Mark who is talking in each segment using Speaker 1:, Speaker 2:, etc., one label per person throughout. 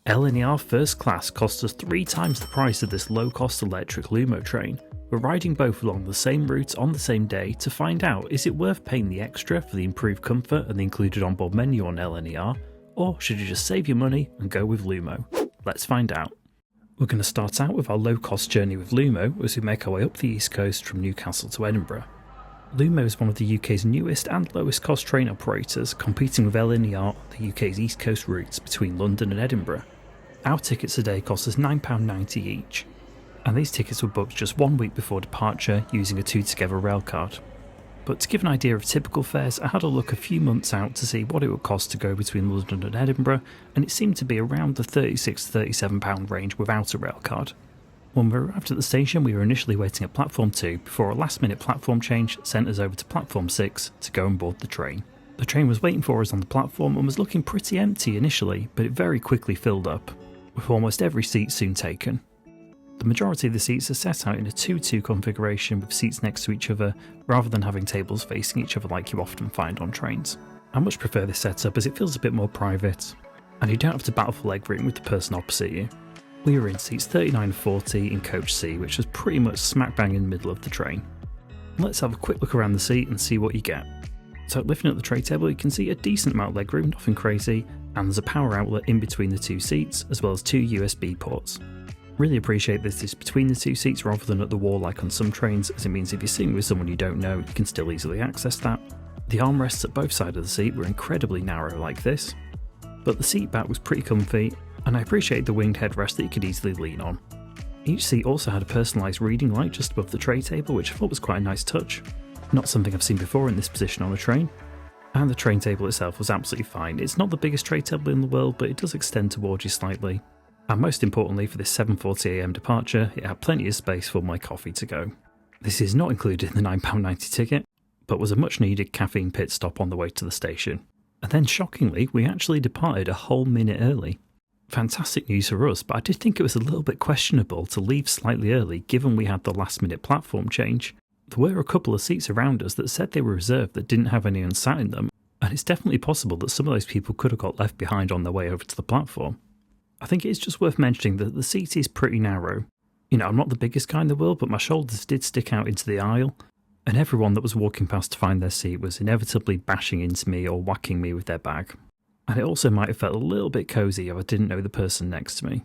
Speaker 1: LNER First Class cost us 3 times the price of this low-cost electric Lumo train. We're riding both along the same route on the same day to find out, is it worth paying the extra for the improved comfort and the included onboard menu on LNER, or should you just save your money and go with Lumo? Let's find out. We're going to start out with our low-cost journey with Lumo as we make our way up the east coast from Newcastle to Edinburgh. Lumo is one of the UK's newest and lowest cost train operators, competing with LNER on the UK's east coast routes between London and Edinburgh. Our tickets today cost us £9.90 each, and these tickets were booked just 1 week before departure using a 2Together railcard. But to give an idea of typical fares, I had a look a few months out to see what it would cost to go between London and Edinburgh, and it seemed to be around the £36 to £37 range without a railcard. When we arrived at the station, we were initially waiting at platform 2 before a last minute platform change sent us over to platform 6 to go and board the train. The train was waiting for us on the platform and was looking pretty empty initially, but it very quickly filled up, with almost every seat soon taken. The majority of the seats are set out in a 2-2 configuration with seats next to each other rather than having tables facing each other like you often find on trains. I much prefer this setup as it feels a bit more private, and you don't have to battle for legroom with the person opposite you. We were in seats 39 and 40 in coach C, which was pretty much smack bang in the middle of the train. Let's have a quick look around the seat and see what you get. So lifting up the tray table, you can see a decent amount of legroom, nothing crazy, and there's a power outlet in between the 2 seats as well as 2 USB ports. Really appreciate this is between the 2 seats rather than at the wall like on some trains, as it means if you're sitting with someone you don't know, you can still easily access that. The armrests at both sides of the seat were incredibly narrow like this, but the seat back was pretty comfy, and I appreciate the winged headrest that you could easily lean on. Each seat also had a personalised reading light just above the tray table, which I thought was quite a nice touch. Not something I've seen before in this position on a train. And the train table itself was absolutely fine. It's not the biggest tray table in the world, but it does extend towards you slightly. And most importantly, for this 7:40am departure, it had plenty of space for my coffee to go. This is not included in the £9.90 ticket, but was a much needed caffeine pit stop on the way to the station. And then shockingly, we actually departed a whole minute early. Fantastic news for us, but I did think it was a little bit questionable to leave slightly early given we had the last minute platform change. There were a couple of seats around us that said they were reserved that didn't have anyone sat in them, and it's definitely possible that some of those people could have got left behind on their way over to the platform. I think it is just worth mentioning that the seat is pretty narrow. You know, I'm not the biggest guy in the world, but my shoulders did stick out into the aisle, and everyone that was walking past to find their seat was inevitably bashing into me or whacking me with their bag. And it also might have felt a little bit cosy if I didn't know the person next to me.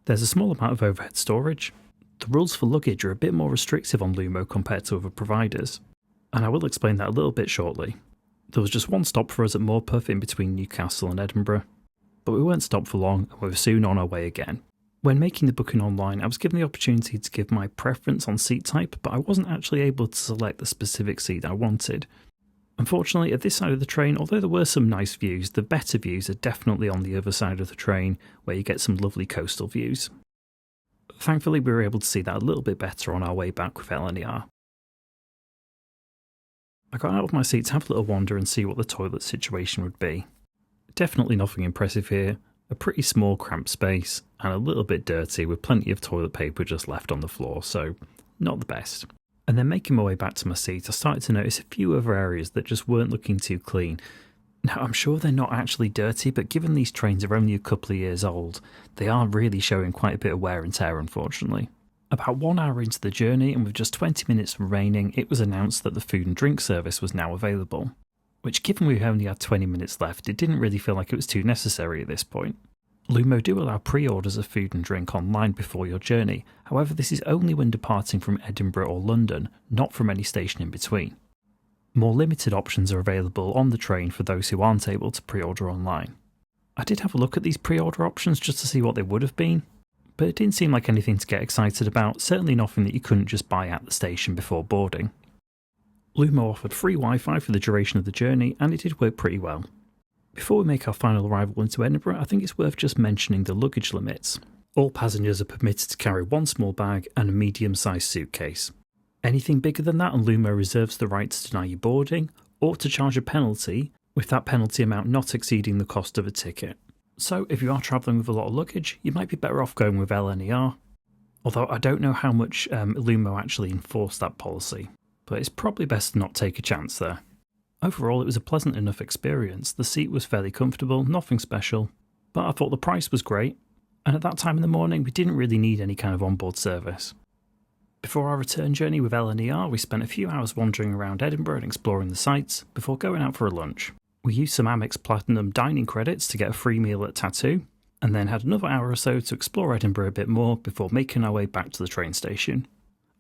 Speaker 1: There's a small amount of overhead storage. The rules for luggage are a bit more restrictive on Lumo compared to other providers, and I will explain that a little bit shortly. There was just one stop for us at Morpeth in between Newcastle and Edinburgh, but we weren't stopped for long and we were soon on our way again. When making the booking online, I was given the opportunity to give my preference on seat type, but I wasn't actually able to select the specific seat I wanted. Unfortunately, at this side of the train, although there were some nice views, the better views are definitely on the other side of the train, where you get some lovely coastal views. Thankfully, we were able to see that a little bit better on our way back with LNER. I got out of my seat to have a little wander and see what the toilet situation would be. Definitely nothing impressive here, a pretty small cramped space, and a little bit dirty with plenty of toilet paper just left on the floor, so not the best. And then making my way back to my seat, I started to notice a few other areas that just weren't looking too clean. Now, I'm sure they're not actually dirty, but given these trains are only a couple of years old, they are really showing quite a bit of wear and tear, unfortunately. About 1 hour into the journey, and with just 20 minutes remaining, it was announced that the food and drink service was now available. Which, given we only had 20 minutes left, it didn't really feel like it was too necessary at this point. Lumo do allow pre-orders of food and drink online before your journey, however this is only when departing from Edinburgh or London, not from any station in between. More limited options are available on the train for those who aren't able to pre-order online. I did have a look at these pre-order options just to see what they would have been, but it didn't seem like anything to get excited about, certainly nothing that you couldn't just buy at the station before boarding. Lumo offered free Wi-Fi for the duration of the journey, and it did work pretty well. Before we make our final arrival into Edinburgh, I think it's worth just mentioning the luggage limits. All passengers are permitted to carry one small bag and a medium-sized suitcase. Anything bigger than that, and Lumo reserves the right to deny you boarding, or to charge a penalty, with that penalty amount not exceeding the cost of a ticket. So if you are travelling with a lot of luggage, you might be better off going with LNER, although I don't know how much Lumo actually enforced that policy, but it's probably best to not take a chance there. Overall, it was a pleasant enough experience. The seat was fairly comfortable, nothing special, but I thought the price was great, and at that time in the morning we didn't really need any kind of onboard service. Before our return journey with LNER, we spent a few hours wandering around Edinburgh and exploring the sights before going out for a lunch. We used some Amex Platinum dining credits to get a free meal at Tattoo, and then had another hour or so to explore Edinburgh a bit more before making our way back to the train station.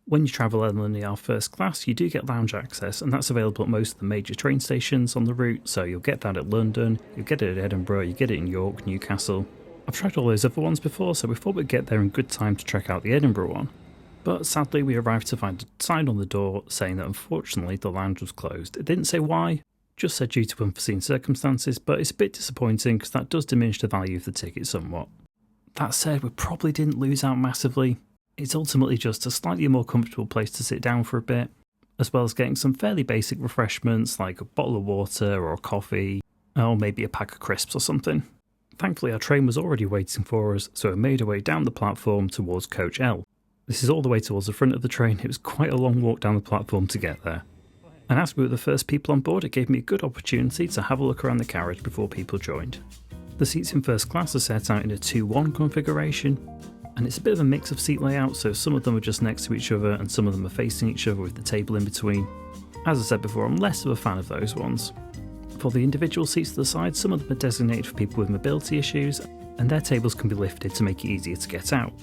Speaker 1: When you travel LNER First Class, you do get lounge access, and that's available at most of the major train stations on the route, so you'll get that at London, you'll get it at Edinburgh, you get it in York, Newcastle. I've tried all those other ones before, so we thought we'd get there in good time to check out the Edinburgh one. But sadly we arrived to find a sign on the door saying that unfortunately the lounge was closed. It didn't say why, just said due to unforeseen circumstances, but it's a bit disappointing because that does diminish the value of the ticket somewhat. That said, we probably didn't lose out massively. It's ultimately just a slightly more comfortable place to sit down for a bit, as well as getting some fairly basic refreshments like a bottle of water or a coffee, or maybe a pack of crisps or something. Thankfully our train was already waiting for us, so we made our way down the platform towards Coach L. This is all the way towards the front of the train. It was quite a long walk down the platform to get there. And as we were the first people on board, it gave me a good opportunity to have a look around the carriage before people joined. The seats in first class are set out in a 2-1 configuration, and it's a bit of a mix of seat layout, so some of them are just next to each other and some of them are facing each other with the table in between. As I said before, I'm less of a fan of those ones. For the individual seats to the side, some of them are designated for people with mobility issues, and their tables can be lifted to make it easier to get out.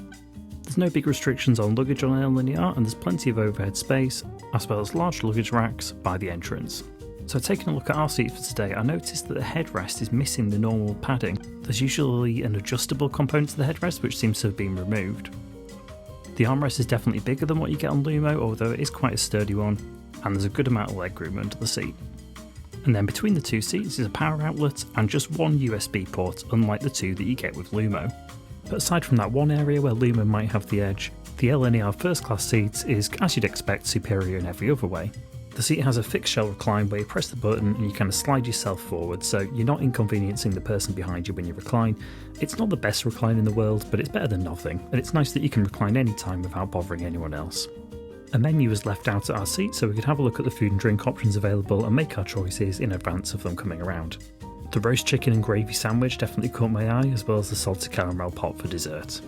Speaker 1: There's no big restrictions on luggage on LNER, and there's plenty of overhead space, as well as large luggage racks by the entrance. So taking a look at our seat for today, I noticed that the headrest is missing the normal padding. There's usually an adjustable component to the headrest which seems to have been removed. The armrest is definitely bigger than what you get on Lumo, although it is quite a sturdy one, and there's a good amount of legroom under the seat. And then between the two seats is a power outlet and just one USB port, unlike the two that you get with Lumo. But aside from that one area where Lumo might have the edge, the LNER First Class seat is, as you'd expect, superior in every other way. The seat has a fixed shell recline where you press the button and you kind of slide yourself forward, so you're not inconveniencing the person behind you when you recline. It's not the best recline in the world, but it's better than nothing, and it's nice that you can recline anytime without bothering anyone else. A menu was left out at our seat so we could have a look at the food and drink options available and make our choices in advance of them coming around. The roast chicken and gravy sandwich definitely caught my eye, as well as the salted caramel pot for dessert.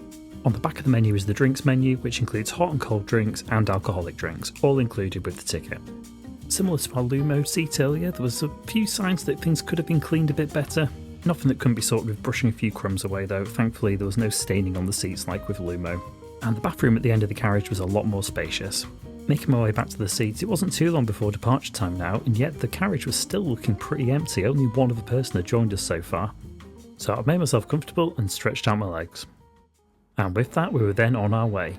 Speaker 1: On the back of the menu is the drinks menu, which includes hot and cold drinks and alcoholic drinks, all included with the ticket. Similar to our Lumo seat earlier, there was a few signs that things could have been cleaned a bit better. Nothing that couldn't be sorted with brushing a few crumbs away though. Thankfully there was no staining on the seats like with Lumo. And the bathroom at the end of the carriage was a lot more spacious. Making my way back to the seats, it wasn't too long before departure time now, and yet the carriage was still looking pretty empty. Only one other person had joined us so far. So I've made myself comfortable and stretched out my legs. And with that, we were then on our way.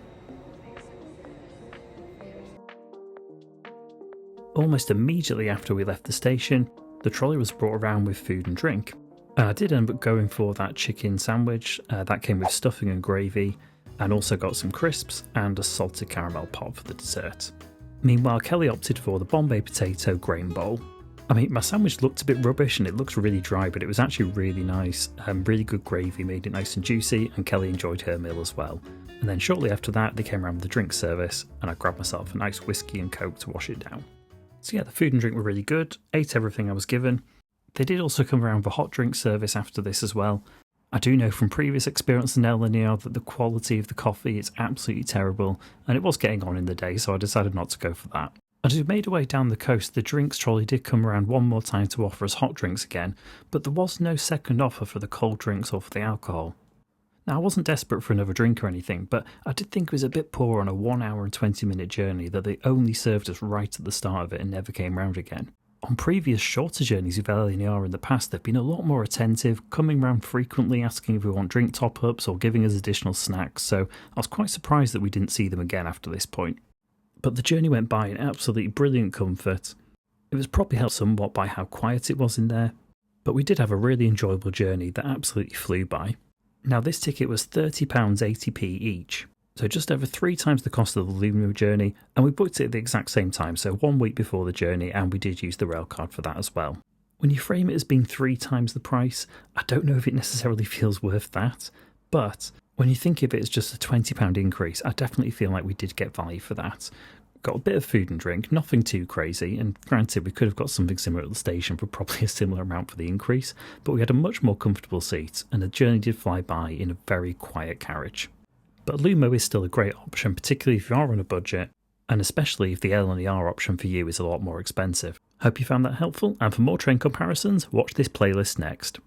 Speaker 1: Almost immediately after we left the station, the trolley was brought around with food and drink. I did end up going for that chicken sandwich, that came with stuffing and gravy, and also got some crisps and a salted caramel pot for the dessert. Meanwhile, Kelly opted for the Bombay potato grain bowl. I mean, my sandwich looked a bit rubbish and it looks really dry, but it was actually really nice. Really good gravy made it nice and juicy, and Kelly enjoyed her meal as well. And then shortly after that, they came around with the drink service, and I grabbed myself a nice whiskey and coke to wash it down. So yeah, the food and drink were really good, ate everything I was given. They did also come around with a hot drink service after this as well. I do know from previous experience in LNER that the quality of the coffee is absolutely terrible, and it was getting on in the day, so I decided not to go for that. As we made our way down the coast, the drinks trolley did come around one more time to offer us hot drinks again, but there was no second offer for the cold drinks or for the alcohol. Now, I wasn't desperate for another drink or anything, but I did think it was a bit poor on a 1 hour and 20 minute journey that they only served us right at the start of it and never came round again. On previous shorter journeys with LNER in the past, they've been a lot more attentive, coming round frequently asking if we want drink top-ups or giving us additional snacks, so I was quite surprised that we didn't see them again after this point. But the journey went by in absolutely brilliant comfort. It was probably helped somewhat by how quiet it was in there, but we did have a really enjoyable journey that absolutely flew by. Now this ticket was £30.80p each, so just over 3 times the cost of the Lumo journey, and we booked it at the exact same time, so 1 week before the journey, and we did use the rail card for that as well. When you frame it as being 3 times the price, I don't know if it necessarily feels worth that, but when you think of it as just a £20 increase, I definitely feel like we did get value for that. Got a bit of food and drink, nothing too crazy, and granted we could have got something similar at the station for probably a similar amount for the increase, but we had a much more comfortable seat, and the journey did fly by in a very quiet carriage. But Lumo is still a great option, particularly if you are on a budget, and especially if the LNER option for you is a lot more expensive. Hope you found that helpful, and for more train comparisons, watch this playlist next.